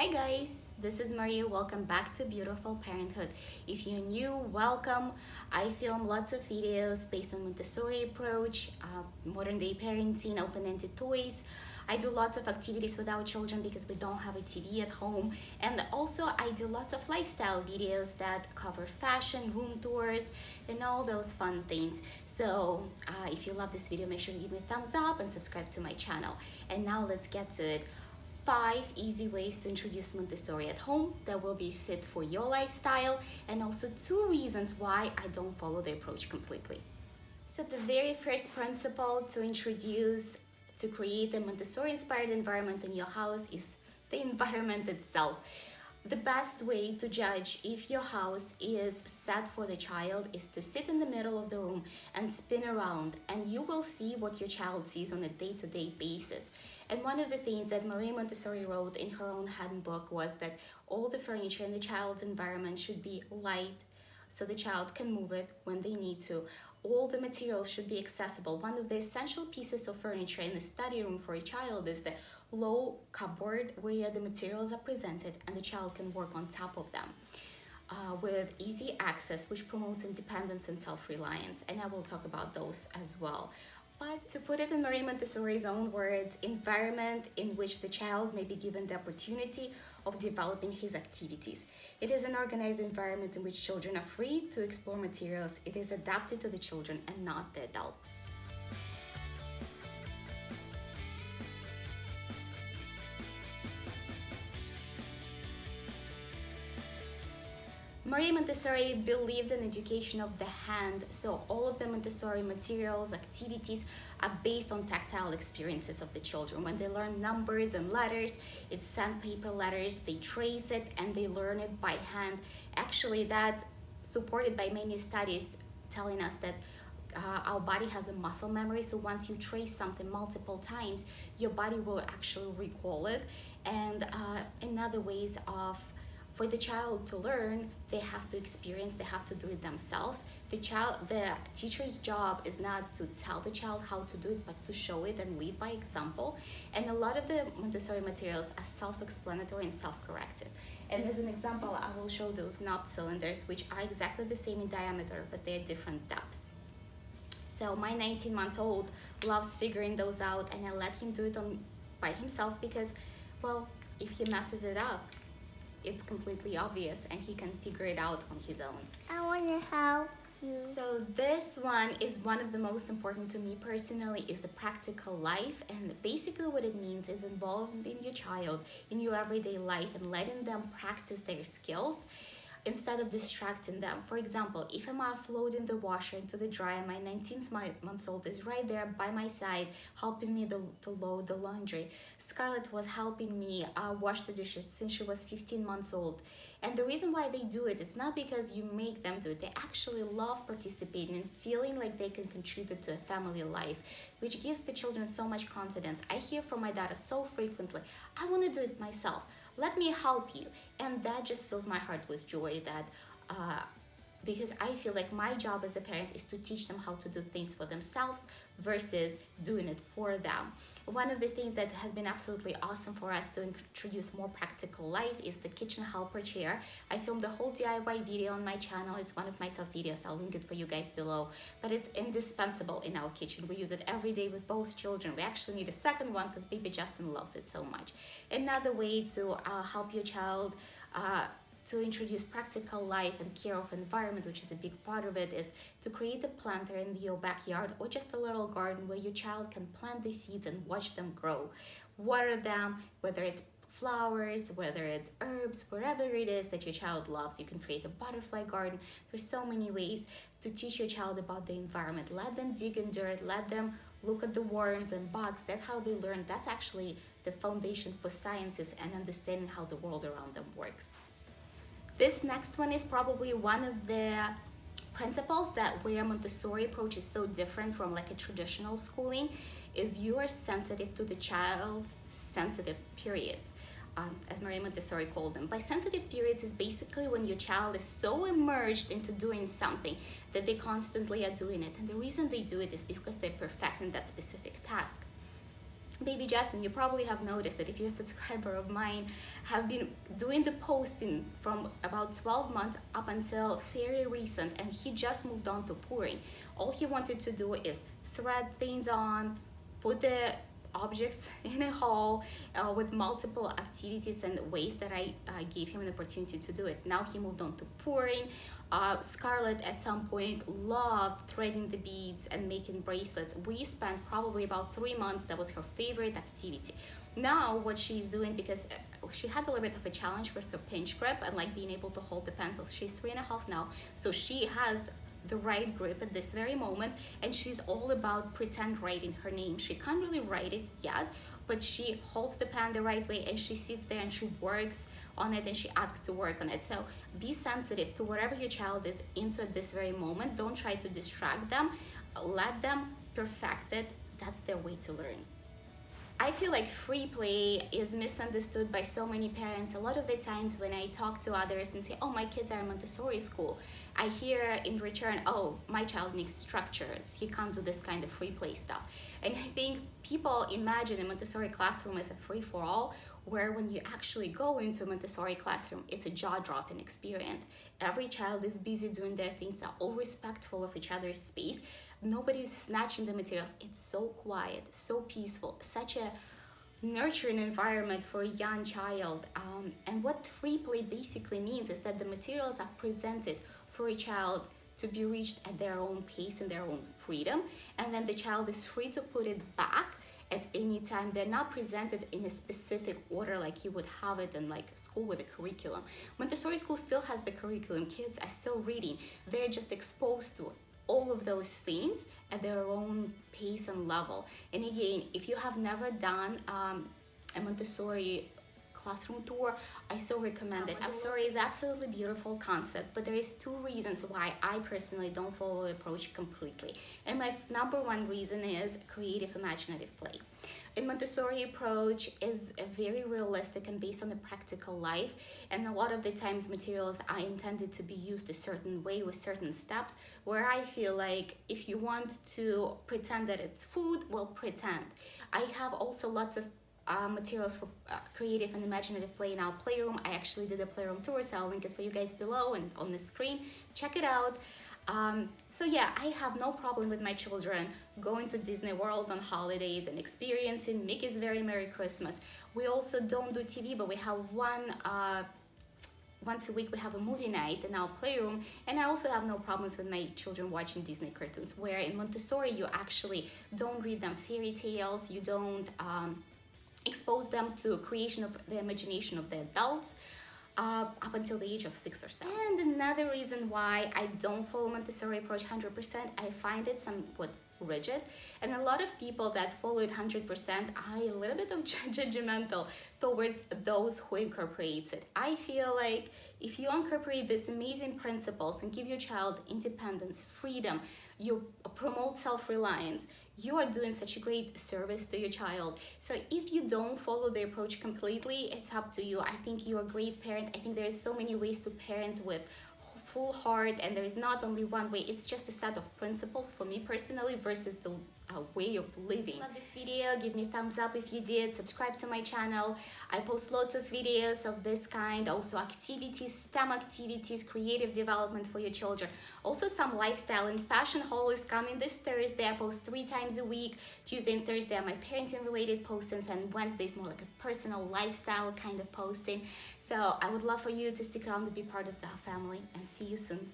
Hi guys, this is Maria. Welcome back to Beautiful Parenthood. If you're new, welcome. I film lots of videos based on Montessori approach, modern day parenting, open-ended toys. I do lots of activities with our children because we don't have a TV at home. And also I do lots of lifestyle videos that cover fashion, room tours, and all those fun things. So if you love this video, make sure you give me a thumbs up and subscribe to my channel. And now let's get to it. 5 easy ways to introduce Montessori at home that will be fit for your lifestyle, and also 2 reasons why I don't follow the approach completely. So the very first principle to create a Montessori inspired environment in your house is the environment itself. The best way to judge if your house is set for the child is to sit in the middle of the room and spin around, and you will see what your child sees on a day-to-day basis. And one of the things that Marie Montessori wrote in her own handbook was that all the furniture in the child's environment should be light so the child can move it when they need to. All the materials should be accessible. One of the essential pieces of furniture in the study room for a child is the low cupboard where the materials are presented and the child can work on top of them with easy access, which promotes independence and self-reliance. And I will talk about those as well. But to put it in Marie Montessori's own words, environment in which the child may be given the opportunity of developing his activities. It is an organized environment in which children are free to explore materials. It is adapted to the children and not the adults. Marie Montessori believed in education of the hand, so all of the Montessori materials, activities are based on tactile experiences of the children. When they learn numbers and letters, it's sandpaper letters, they trace it and they learn it by hand. Actually, that supported by many studies telling us that our body has a muscle memory, so once you trace something multiple times, your body will actually recall it. And in other ways for the child to learn, they have to experience, they have to do it themselves. The teacher's job is not to tell the child how to do it, but to show it and lead by example. And a lot of the Montessori materials are self-explanatory and self-corrective. And as an example, I will show those knob cylinders, which are exactly the same in diameter, but they're different depths. So my 19 months old loves figuring those out, and I let him do it by himself because, well, if he messes it up, it's completely obvious and he can figure it out on his own. I want to help you. So this one is one of the most important to me personally, is the practical life. And basically what it means is involving your child in your everyday life and letting them practice their skills instead of distracting them. For example, if I'm offloading the washer into the dryer, my 19-month-old is right there by my side helping me to load the laundry. Scarlett was helping me wash the dishes since she was 15 months old. And the reason why they do it is not because you make them do it. They actually love participating and feeling like they can contribute to a family life, which gives the children so much confidence. I hear from my daughter so frequently, I want to do it myself. Let me help you. And that just fills my heart with joy, that because I feel like my job as a parent is to teach them how to do things for themselves versus doing it for them. One of the things that has been absolutely awesome for us to introduce more practical life is the kitchen helper chair. I filmed the whole DIY video on my channel. It's one of my top videos. I'll link it for you guys below. But it's indispensable in our kitchen. We use it every day with both children. We actually need a second one because baby Justin loves it so much. Another way to help your child to introduce practical life and care of environment, which is a big part of it, is to create a planter in your backyard or just a little garden where your child can plant the seeds and watch them grow. Water them, whether it's flowers, whether it's herbs, wherever it is that your child loves. You can create a butterfly garden. There's so many ways to teach your child about the environment. Let them dig in dirt, let them look at the worms and bugs. That's how they learn. That's actually the foundation for sciences and understanding how the world around them works. This next one is probably one of the principles that where Montessori approach is so different from like a traditional schooling, is you are sensitive to the child's sensitive periods, as Marie Montessori called them. By sensitive periods is basically when your child is so immersed into doing something that they constantly are doing it. And the reason they do it is because they're perfecting that specific task. Baby Justin, you probably have noticed that if you're a subscriber of mine, have been doing the posting from about 12 months up until very recent, and he just moved on to pouring. All he wanted to do is thread things on, put the objects in a hall with multiple activities and ways that I gave him an opportunity to do it. Now he moved on to pouring. Scarlett at some point loved threading the beads and making bracelets. We spent probably about 3 months. That was her favorite activity. Now what she's doing, because she had a little bit of a challenge with her pinch grip and like being able to hold the pencil. She's 3.5 now, so she has the right grip at this very moment, and she's all about pretend writing her name. She can't really write it yet, but she holds the pen the right way and she sits there and she works on it and she asks to work on it. So be sensitive to whatever your child is into at this very moment. Don't try to distract them. Let them perfect it. That's their way to learn. I feel like free play is misunderstood by so many parents. A lot of the times when I talk to others and say, oh, my kids are in Montessori school, I hear in return, oh, my child needs structures. He can't do this kind of free play stuff. And I think people imagine a Montessori classroom as a free-for-all, where when you actually go into a Montessori classroom, it's a jaw-dropping experience. Every child is busy doing their things. They're all respectful of each other's space. Nobody's snatching the materials. It's so quiet, so peaceful, such a nurturing environment for a young child. And what free play basically means is that the materials are presented for a child to be reached at their own pace and their own freedom, and then the child is free to put it back at any time. They're not presented in a specific order like you would have it in like school with a curriculum. Montessori school still has the curriculum. Kids are still reading. They're just exposed to all of those things at their own pace and level. And again, if you have never done a Montessori classroom tour, I so recommend it. Montessori is absolutely beautiful concept, but there is 2 reasons why I personally don't follow the approach completely. And my number 1 reason is creative imaginative play. In Montessori approach is very realistic and based on the practical life, and a lot of the times materials are intended to be used a certain way with certain steps, where I feel like if you want to pretend that it's food, well, pretend. I have also lots of materials for creative and imaginative play in our playroom. I actually did a playroom tour, so I'll link it for you guys below and on the screen. Check it out. So yeah, I have no problem with my children going to Disney World on holidays and experiencing Mickey's Very Merry Christmas. We also don't do TV, but we have once a week we have a movie night in our playroom, and I also have no problems with my children watching Disney cartoons, where in Montessori you actually don't read them fairy tales, you don't expose them to creation of the imagination of the adults up until the age of 6 or 7. And another reason why I don't follow Montessori approach 100%, I find it somewhat rigid, and a lot of people that follow it 100% are a little bit of judgmental towards those who incorporate it. I feel like if you incorporate these amazing principles and give your child independence, freedom, you promote self-reliance, you are doing such a great service to your child. So if you don't follow the approach completely, it's up to you. I think you're a great parent. I think there is so many ways to parent with full heart, and there is not only one way. It's just a set of principles for me personally versus the way of living. Love this video, give me a thumbs up if you did, subscribe to my channel. I post lots of videos of this kind, also activities, STEM activities, creative development for your children. Also some lifestyle and fashion haul is coming this Thursday. I post 3 times a week. Tuesday and Thursday are my parenting related postings, and Wednesday is more like a personal lifestyle kind of posting. So I would love for you to stick around to be part of the family, and see you soon.